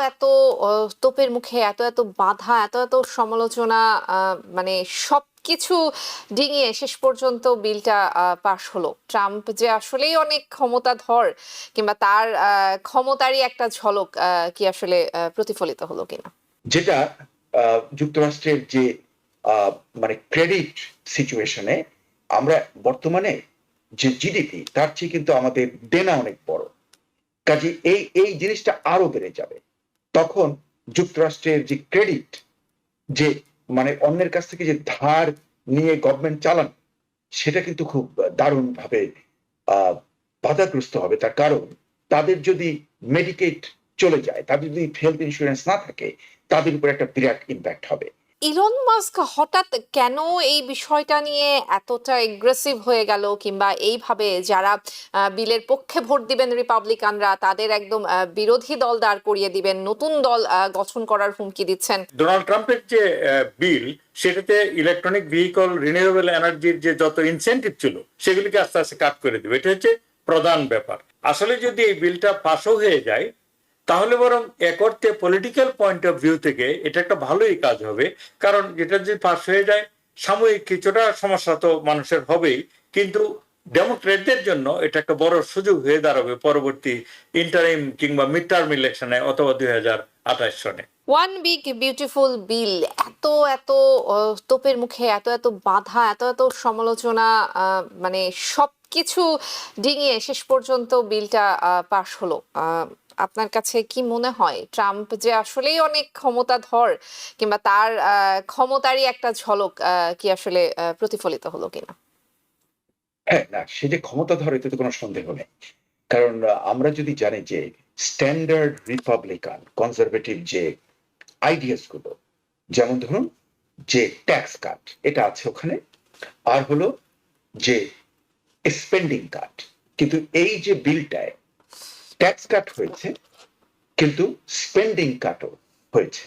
এত তোপের মুখে এত এত বাধা এত সমালোচনা, মানে সবকিছু ডিঙিয়ে শেষ পর্যন্ত বিলটা পাশ হলো। ট্রাম্প যে আসলেই অনেক ক্ষমতাধর, কিংবা তার ক্ষমতারই একটা ঝলক কি আসলে প্রতিফলিত হলো কিনা? যেটা যুক্তরাষ্ট্রের যে মানে ক্রেডিট সিচুয়েশনে আমরা বর্তমানে যে জিডিপি তার চেয়ে কিন্তু আমাদের দেনা অনেক বড়। কাজে এই এই জিনিসটা আরো বেড়ে যাবে। তখন যুক্তরাষ্ট্রের যে ক্রেডিট, যে মানে অন্যের কাছ থেকে যে ধার নিয়ে গভর্নমেন্ট চালান, সেটা কিন্তু খুব দারুণ ভাবে বাধাগ্রস্ত হবে। তার কারণ তাদের যদি মেডিকেড চলে যায়, তাদের যদি হেলথ ইন্স্যুরেন্স না থাকে, তাদের উপর একটা বিরাট ইম্প্যাক্ট হবে। ইলন মাস্ক হঠাৎ কেন এই বিষয়টা নিয়ে এতটা এগ্রেসিভ হয়ে গেল, কিংবা এইভাবে যারা বিলের পক্ষে ভোট দিবেন রিপাবলিকানরা তাদের একদম বিরোধী দল দাঁড় করিয়ে দিবেন, নতুন দল গঠন করার হুমকি দিচ্ছেন? ডোনাল্ড ট্রাম্পের যে বিল, সেটাতে ইলেকট্রনিক ভেহিকল, রিনিউয়েবল এনার্জির যে যত ইনসেন্টিভ ছিল সেগুলিকে আস্তে আস্তে কাট করে দেবে। এটা হচ্ছে প্রধান ব্যাপার। আসলে যদি এই বিলটা পাসও হয়ে যায়, তাহলে বরং এক অর্থে পলিটিক্যাল পয়েন্ট অফ ভিউ থেকে এটা একটা ভালোই কাজ হবে। কারণ এটা যদি পাস হয়ে যায়, সাময়িক কিছুটা সমস্যা তো মানুষের হবেই, কিন্তু ডেমোক্রেটদের জন্য এটা একটা বড় সুযোগ হয়ে দাঁড়াবে পরবর্তী ইন্টারিম কিংবা মিড টার্ম ইলেকশনে অথবা 2028 সনে। ওয়ান বিগ বিউটিফুল বিল, এত এত তোপের মুখে এত বাধা এত সমালোচনা, মানে সবকিছু ডিঙিয়ে শেষ পর্যন্ত বিলটা পাশ হলো। আপনার কাছে কি মনে হয় ট্রাম্প যে আসলেই অনেক ক্ষমতাধর, কিংবা তার ক্ষমতারই একটা ঝলক কি আসলে প্রতিফলিত হলো কিনা? হ্যাঁ, না, সে যে ক্ষমতা ধরে এতে তো কোনো সন্দেহ নেই। কারণ আমরা যদি জানি যে স্ট্যান্ডার্ড রিপাবলিকান কনজারভেটিভ যে আইডিয়াস গুলো, যেমন ধরুন যে ট্যাক্স কাট, এটা আছে ওখানে, আর হলো যে স্পেন্ডিং কাট। কিন্তু এই যে বিলটায় ট্যাক্স কাট হয়েছে, কিন্তু স্পেন্ডিং কাটও হয়েছে।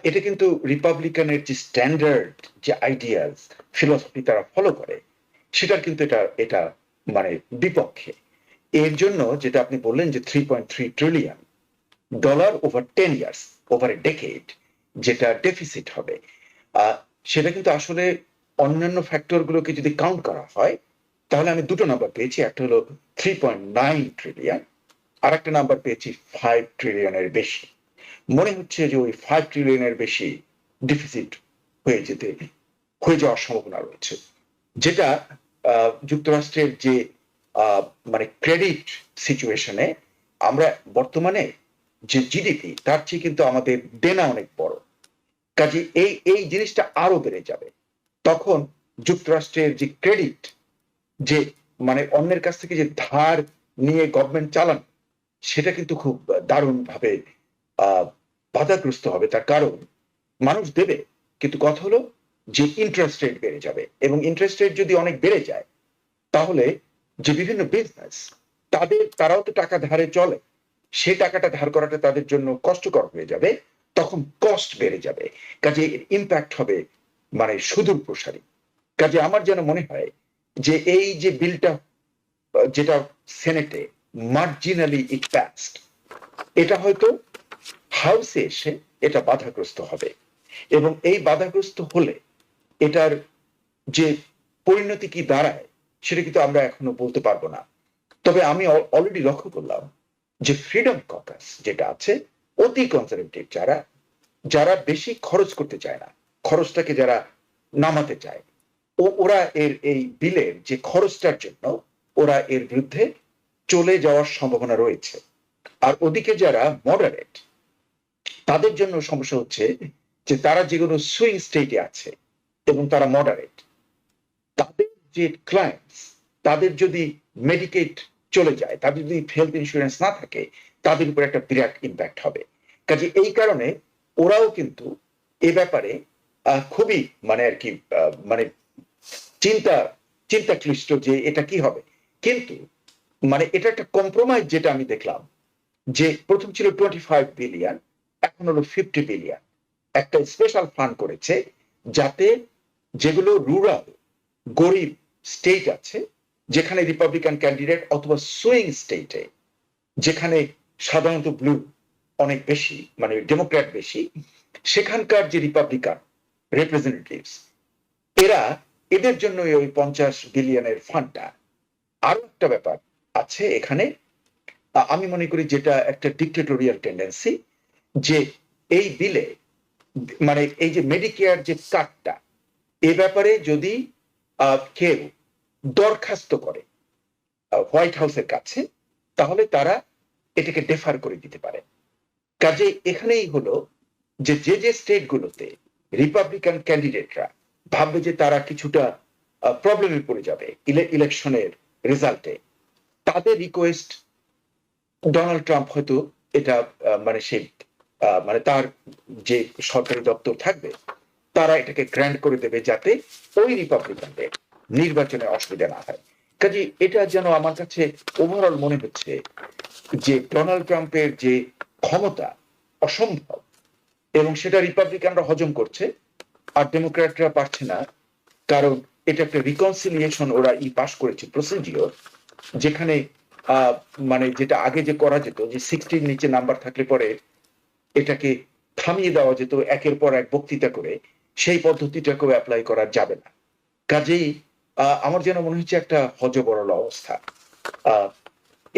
এটা কিন্তু রিপাবলিকানের যে স্ট্যান্ডার্ড যে আইডিয়াস ফিলসফি তারা ফলো করে, সেটার কিন্তু এটা এটা মানে বিপক্ষে। এর জন্য যেটা আপনি বললেন যে $3.3 trillion over 10 years, over a decade, যেটা ডেফিসিট হবে, সেটা কিন্তু আসলে অন্যান্য ফ্যাক্টর গুলোকে যদি কাউন্ট করা হয়, তাহলে আমি দুটো নাম্বার পেয়েছি। একটা হলো 3.9 ট্রিলিয়ন, আর একটা নাম্বার পেয়েছি 5 ট্রিলিয়নের বেশি। মনে হচ্ছে যে ওই 5 ট্রিলিয়নের বেশি ডিফিসিট হয়ে যাওয়ার সম্ভাবনা রয়েছে। যেটা যুক্তরাষ্ট্রের যে মানে ক্রেডিট সিচুয়েশনে আমরা বর্তমানে যে জিডিপি তার চেয়ে কিন্তু আমাদের দেনা অনেক বড়। কাজে এই এই জিনিসটা আরো বেড়ে যাবে। তখন যুক্তরাষ্ট্রের যে ক্রেডিট, যে মানে অন্যের কাছ থেকে যে ধার নিয়ে গভর্নমেন্ট চালান, সেটা কিন্তু খুব দারুণ ভাবে বাধাগ্রস্ত হবে। তার কারণ মানুষ দেবে, কিন্তু কথা হলো যে ইন্টারেস্ট রেট বেড়ে যাবে, এবং ইন্টারেস্ট রেট যদি অনেক বেড়ে যায়, তাহলে যে বিভিন্ন বিজনেস তারাও তো টাকা ধারে চলে, সে টাকাটা ধার করাটা তাদের জন্য কষ্টকর হয়ে যাবে। তখন কস্ট বেড়ে যাবে, কাজে ইম্প্যাক্ট হবে মানে সুদূর প্রসারী। কাজে আমার যেন মনে হয় যে এই যে বিলটা, যেটা সেনেটে মার্জিনালি ইট প্যাসড, এটা হয়তো হাউসে এসে এটা বাধাগ্রস্ত হবে, এবং এই বাধাগ্রস্ত হলে এটার যে পরিণতি কি দাঁড়ায় সেটা কিন্তু আমরা এখনো বলতে পারবো না। তবে আমি অলরেডি লক্ষ্য করলাম যে ফ্রিডম ককাস যেটা আছে, অতি কনজারভেটিভ, যারা যারা বেশি খরচ করতে চায় না, খরচটাকে যারা নামাতে চায়, ওরা এই বিলের যে খরচটার জন্য ওরা এর বিরুদ্ধে চলে যাওয়ার সম্ভাবনা রয়েছে। আর ওদিকে যারা মডারেট, তাদের জন্য সমস্যা হচ্ছে যে তারা যেগুলো সুইং স্টেটে আছে এবং তারা মডারেট, তাদের যে ক্লায়েন্টস, তাদের যদি মেডিকেড চলে যায়, তাদের যদি হেলথ ইন্স্যুরেন্স না থাকে, তাদের উপর একটা বিরাট ইম্প্যাক্ট হবে। কাজে এই কারণে ওরাও কিন্তু এ ব্যাপারে খুবই মানে আর কি মানে চিন্তা ক্লিষ্ট যে এটা কি হবে। কিন্তু মানে এটা একটা কম্প্রোমাইজ যেটা আমি দেখলাম, যে প্রথম ছিল 25 বিলিয়ন, এখন হলো 50 বিলিয়ন। একটা স্পেশাল ফান্ড করেছে যাতে যেগুলো রুরাল গরিব স্টেট আছে, যেখানে রিপাবলিকান ক্যান্ডিডেট, অথবা সুইং স্টেটে যেখানে সাধারণত ব্লু অনেক বেশি, মানে ডেমোক্র্যাট বেশি, সেখানকার যে রিপাবলিকান রিপ্রেজেন্টেটিভস এরা এদের জন্য ওই 50 বিলিয়নের ফান্ডটা। আরো একটা ব্যাপার আছে এখানে, আমি মনে করি যেটা একটা ডিক্টেটোরিয়াল টেন্ডেন্সি, যে এই বিলে মানে এই যে মেডিকেয়ার যে কার্ডটা, এ ব্যাপারে যদি কেউ দরখাস্ত করে হোয়াইট হাউসের কাছে, তাহলে তারা এটাকে ডেফার করে দিতে পারে। কাজে এখানেই হলো যে যে স্টেটগুলোতে রিপাবলিকান ক্যান্ডিডেটরা ভাববে যে তারা কিছুটা প্রবলেমে পড়ে যাবে ইলেকশনের রেজাল্টে, তাদের রিকোয়েস্ট ডোনাল্ড ট্রাম্প হয়তো এটা মানে সেই মানে তার যে সরকারি দপ্তর থাকবে তারা এটাকে গ্র্যান্ড করে দেবে, যাতে ওই রিপাবলিকানদের নির্বাচনে অসুবিধা না হয়। কাজে এটা যেন আমার কাছে ওভারঅল মনে হচ্ছে যে ডোনাল্ড ট্রাম্পের যে ক্ষমতা অসম্ভব, এবং সেটা রিপাবলিকানরা হজম করছে আর ডেমোক্র্যাটরা পারছে না, কারণ এটা একটা রিকনসিলিয়েশন ওরা পাস করেছে প্রসিডিওর, যেখানে মানে যেটা আগে যে করা যেত যে 60-র নিচে নাম্বার থাকলে পরে এটাকে থামিয়ে দেওয়া যেত একের পর এক বক্তৃতা করে, সেই পদ্ধতিটাকেও অ্যাপ্লাই করা যাবে না। কাজেই আমার যেন মনে হচ্ছে একটা হজবরল অবস্থা।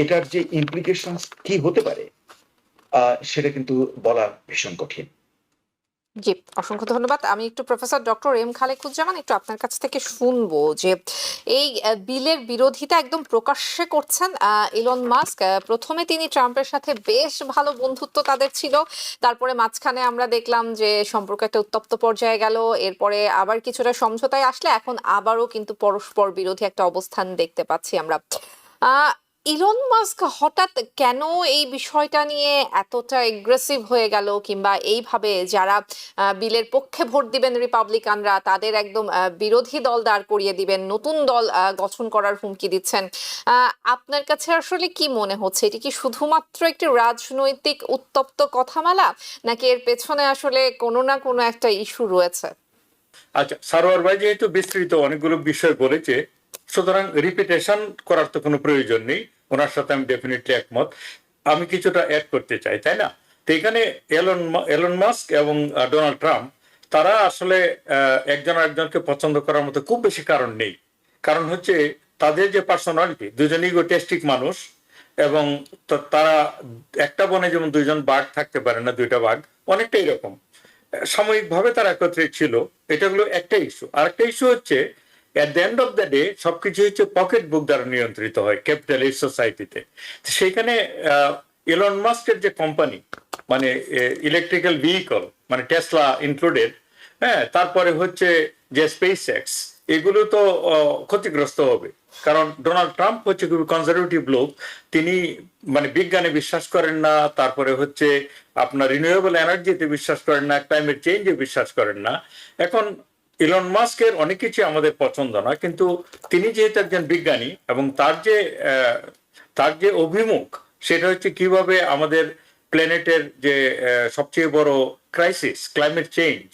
এটার যে ইমপ্লিকেশন কি হতে পারে সেটা কিন্তু বলা ভীষণ কঠিন। জি, অসংখ্য ধন্যবাদ। আমি একটু প্রফেসর ডক্টর এম খালেকুজ্জামান একটু আপনার কাছ থেকে শুনবো যে এই বিলের বিরোধিতা একদম প্রকাশ্যে করছেন ইলন মাস্ক। প্রথমে তিনি ট্রাম্পের সাথে বেশ ভালো বন্ধুত্ব তাদের ছিল, তারপরে মাঝখানে আমরা দেখলাম যে সম্পর্ক একটা উত্তপ্ত পর্যায়ে গেল, এরপরে আবার কিছুটা সমঝোতায় আসলে এখন আবারও কিন্তু পরস্পর বিরোধী একটা অবস্থান দেখতে পাচ্ছি আমরা। ইলন মাস্ক হঠাৎ কেন এই বিষয়টা নিয়ে এতটা এগ্রেসিভ হয়ে গেল, কিংবা এইভাবে যারা বিলের পক্ষে ভোট দিবেন রিপাবলিকানরা তাদের একদম বিরোধী দল দাঁড় করিয়ে দিবেন, নতুন দল গঠন করার হুমকি দিচ্ছেন? আপনার কাছে আসলে কি মনে হচ্ছে, এটি কি শুধুমাত্র একটি রাজনৈতিক উত্তপ্ত কথামালা, নাকি এর পেছনে আসলে কোনো না কোনো একটা ইস্যু রয়েছে? আচ্ছা, সারোয়ার ভাই যেহেতু বিস্তৃত অনেকগুলো বিষয় বলেছে, সুতরাং রিপিটেশন করার তো কোনো প্রয়োজন নেই, ওনার সাথে আমি ডেফিনেটলি একমত। আমি কিছুটা অ্যাড করতে চাই, তাই না? তো এখানে এলন মাস্ক এবং ডোনাল্ড ট্রাম্প তারা আসলে একজন আরেকজনকে পছন্দ করার মতো খুব বেশি কারণ নেই। কারণ হচ্ছে তাদের যে পার্সোনালিটি, দুজনই ইগোটেস্টিক মানুষ, এবং তারা একটা বনে যেমন দুইজন বাঘ থাকতে পারে না, দুইটা বাঘ, অনেকটা এরকম সাময়িকভাবে তারা একত্রে ছিল। এটা হলো একটা ইস্যু। আরেকটা ইস্যু হচ্ছে at the end of the day সবকিছু হচ্ছে পকেট বুক দ্বারা নিয়ন্ত্রিত হয় ক্যাপিটালিস্ট সোসাইটিতে। সেখানে ইলন মাস্কের যে কোম্পানি, মানে ইলেকট্রিক্যাল ভেহিকল, মানে টেসলা ইনক্লুডেড, হ্যাঁ, তারপরে হচ্ছে যে স্পেস এক্স, এগুলো তো ক্ষতিগ্রস্ত হবে। কারণ ডোনাল্ড ট্রাম্প হচ্ছে খুবই কনজারভেটিভ লোক, তিনি মানে বিজ্ঞানে বিশ্বাস করেন না, তারপরে হচ্ছে আপনার রিনিউয়েবল এনার্জিতে বিশ্বাস করেন না, ক্লাইমেট চেঞ্জে বিশ্বাস করেন না। এখন ইলন মাস্কের অনেক কিছু আমাদের পছন্দ না, কিন্তু তিনি যেহেতু একজন বিজ্ঞানী এবং তার যে অভিমুখ সেটা হচ্ছে কিভাবে আমাদের প্ল্যানেটের যে সবচেয়ে বড় ক্রাইসিস ক্লাইমেট চেঞ্জ,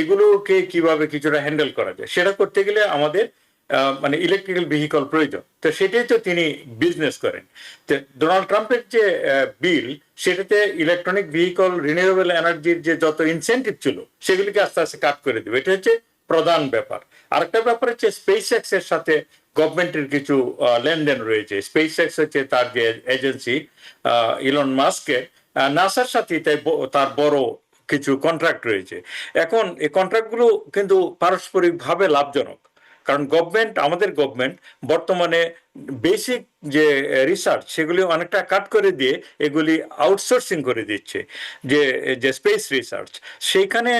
এগুলোকে কিভাবে কিছুটা হ্যান্ডেল করা যায়, সেটা করতে গেলে আমাদের মানে ইলেকট্রিক্যাল ভেহিকল প্রয়োজন। তো সেটাই তো তিনি বিজনেস করেন। তো ডোনাল্ড ট্রাম্পের যে বিল, সেটাতে ইলেকট্রনিক ভেহিকল রিনিউয়েবল এনার্জির যে যত ইনসেন্টিভ ছিল সেগুলিকে আস্তে আস্তে কাট করে দেবে, এটা হচ্ছে প্রধান ব্যাপার। আরেকটা ব্যাপার হচ্ছে স্পেস এক্স এর সাথে গভর্নমেন্টের কিছু লেনদেন রয়েছে। স্পেস এক্স হচ্ছে তার যে এজেন্সি, ইলন মাস্কের নাসার সাথে তার বড় কিছু কন্ট্রাক্ট রয়েছে। এখন এই কন্ট্রাক্টগুলো কিন্তু পারস্পরিকভাবে লাভজনক, কারণ আমাদের গভর্নমেন্ট বর্তমানে বেসিক যে রিসার্চ সেগুলি অনেকটা কাট করে দিয়ে এগুলি আউটসোর্সিং করে দিচ্ছে, যে স্পেস রিসার্চ, সেইখানে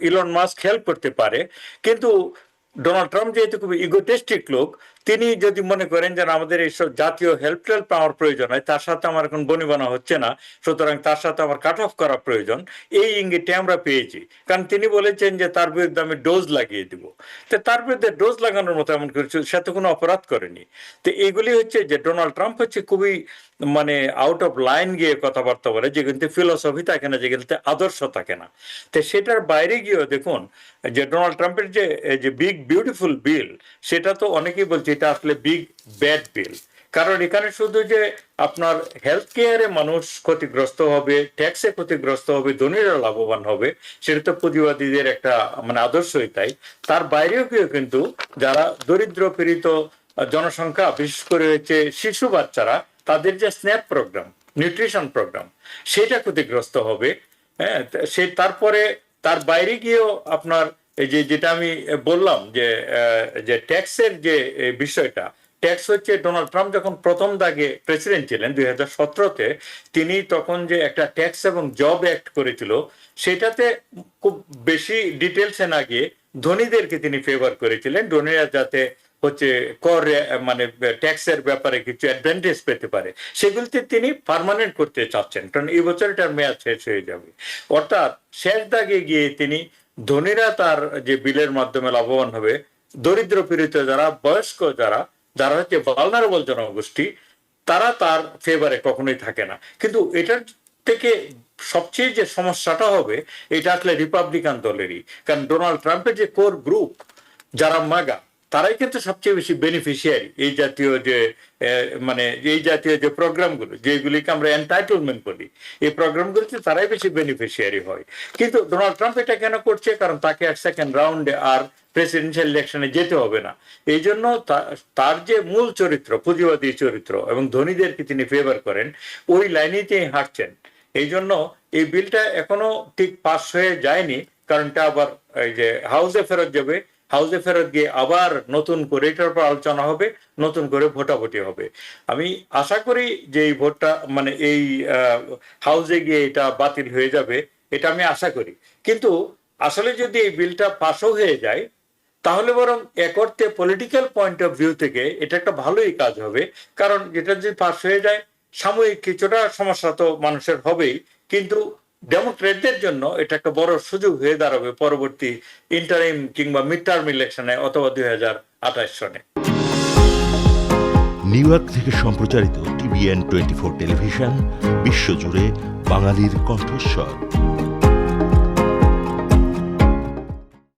ইলন মাস্ক হেল্প করতে পারে। কিন্তু ডোনাল্ড ট্রাম্প যেহেতু খুব ইগোটেস্টিক লোক, তিনি যদি মনে করেন যে আমাদের এইসব জাতীয় হেল্প পাওয়ার প্রয়োজন হয়, তার সাথে আমার এখন বনিবনা হচ্ছে না, সুতরাং তার সাথে আমার কাট অফ করা প্রয়োজন, এই ইঙ্গিতটা আমরা পেয়েছি। কারণ তিনি বলেছেন যে তার বিরুদ্ধে আমি ডোজ লাগিয়ে দিব। তো তার বিরুদ্ধে ডোজ লাগানোর মতো এমন কিছু, সে তো কোনো অপরাধ করেনি। তো এগুলি হচ্ছে যে ডোনাল্ড ট্রাম্প হচ্ছে খুবই মানে আউট অফ লাইন গিয়ে কথাবার্তা বলে, যেগুলিতে ফিলোসফি থাকে না, যেগুলিতে আদর্শ থাকে না। তো সেটার বাইরে গিয়েও দেখুন যে ডোনাল্ড ট্রাম্পের যে বিগ বিউটিফুল বিল, সেটা তো অনেকেই বলছে এটা আসলে বিগ ব্যাড বিল। কারণ এখানে শুধু যে আপনার হেলথ কেয়ারে মানুষ ক্ষতিগ্রস্ত হবে, ট্যাক্সে ক্ষতিগ্রস্ত হবে, ধনীরা লাভবান হবে, সেটা তো পুঁজিবাদীদের একটা মানে আদর্শই তাই। তার বাইরেও কিন্তু যারা দরিদ্র পীড়িত জনসংখ্যা, বিশেষ করে হচ্ছে শিশু বাচ্চারা, তাদের যে স্ন্যাপ প্রোগ্রাম, নিউট্রিশন প্রোগ্রাম, সেটা ক্ষতিগ্রস্ত হবে। হ্যাঁ, সে তারপরে তার বাইরে গিয়েও আপনার এই যেটা আমি বললাম যে ট্যাক্সের যে বিষয়টা, ট্যাক্স হচ্ছে ডোনাল্ড ট্রাম্প যখন প্রথম দাগে প্রেসিডেন্ট ছিলেন 2017-তে, তিনি তখন যে একটা ট্যাক্স এবং জব অ্যাক্ট করেছিল, সেটাতে খুব বেশি ডিটেলসে না গিয়ে ধনীদেরকে তিনি ফেভার করেছিলেন, ধনীরা যাতে হচ্ছে কর মানে ট্যাক্সের ব্যাপারে কিছু অ্যাডভান্টেজ পেতে পারে, সেগুলিতে তিনি পার্মানেন্ট করতে চাচ্ছেন, কারণ এই বছর এটার মেয়াদ শেষ হয়ে যাবে। অর্থাৎ শেষ দাগে গিয়ে তিনি ধনীরা তার যে বিলের মাধ্যমে লাভবান হবে, দরিদ্র পীড়িত যারা, বয়স্ক যারা হচ্ছে ভালনারেবল জনগোষ্ঠী, তারা তার ফেভারে কখনোই থাকে না। কিন্তু এটার থেকে সবচেয়ে যে সমস্যাটা হবে, এটা আসলে রিপাবলিকান দলেরই, কারণ ডোনাল্ড ট্রাম্পের যে কোর গ্রুপ যারা মাগা, তারাই কিন্তু সবচেয়ে বেশি বেনিফিশিয়ারি এই জাতীয় যে মানে এই জাতীয় যে প্রোগ্রামগুলো, যেগুলিকে আমরা এন্টাইটেলমেন্ট বলি, এই প্রোগ্রামগুলিতে তারাই বেশি বেনিফিশিয়ারি হয়। কিন্তু ডোনাল্ড ট্রাম্প এটা কেন করছে? কারণ তাকে আর সেকেন্ড রাউন্ডে আর প্রেসিডেন্সিয়াল ইলেকশনে যেতে হবে না। এই জন্য তার যে মূল চরিত্র, পুঁজিবাদী চরিত্র এবং ধনীদেরকে তিনি ফেভার করেন, ওই লাইনেই তিনি হাঁটছেন। এই জন্য এই বিলটা এখনো ঠিক পাস হয়ে যায়নি, কারণ এটা আবার এই যে হাউসে ফেরত যাবে, হাউসে ফেরত গিয়ে আবার নতুন করে এটার উপর আলোচনা হবে, নতুন করে ভোটাভুটি হবে। আমি আশা করি যে এই ভোটটা মানে এই হাউসে গিয়ে এটা বাতিল হয়ে যাবে, এটা আমি আশা করি। কিন্তু আসলে যদি এই বিলটা পাসও হয়ে যায়, তাহলে বরং এক অর্থে পলিটিক্যাল পয়েন্ট অফ ভিউ থেকে এটা একটা ভালোই কাজ হবে, কারণ যেটা যদি পাস হয়ে যায়, সাময়িক কিছুটা সমস্যা তো মানুষের হবেই, কিন্তু ডেমোক্রেটদের জন্য এটা একটা বড় সুযোগ হয়ে দাঁড়াবে পরবর্তী ইন্টারিম কিংবা মিড টার্ম ইলেকশনে অথবা 2028 সনে। নিউ ইয়র্ক থেকে সম্প্রচারিত TVN 24 টেলিভিশন, বিশ্বজুড়ে বাঙালির কণ্ঠস্বর।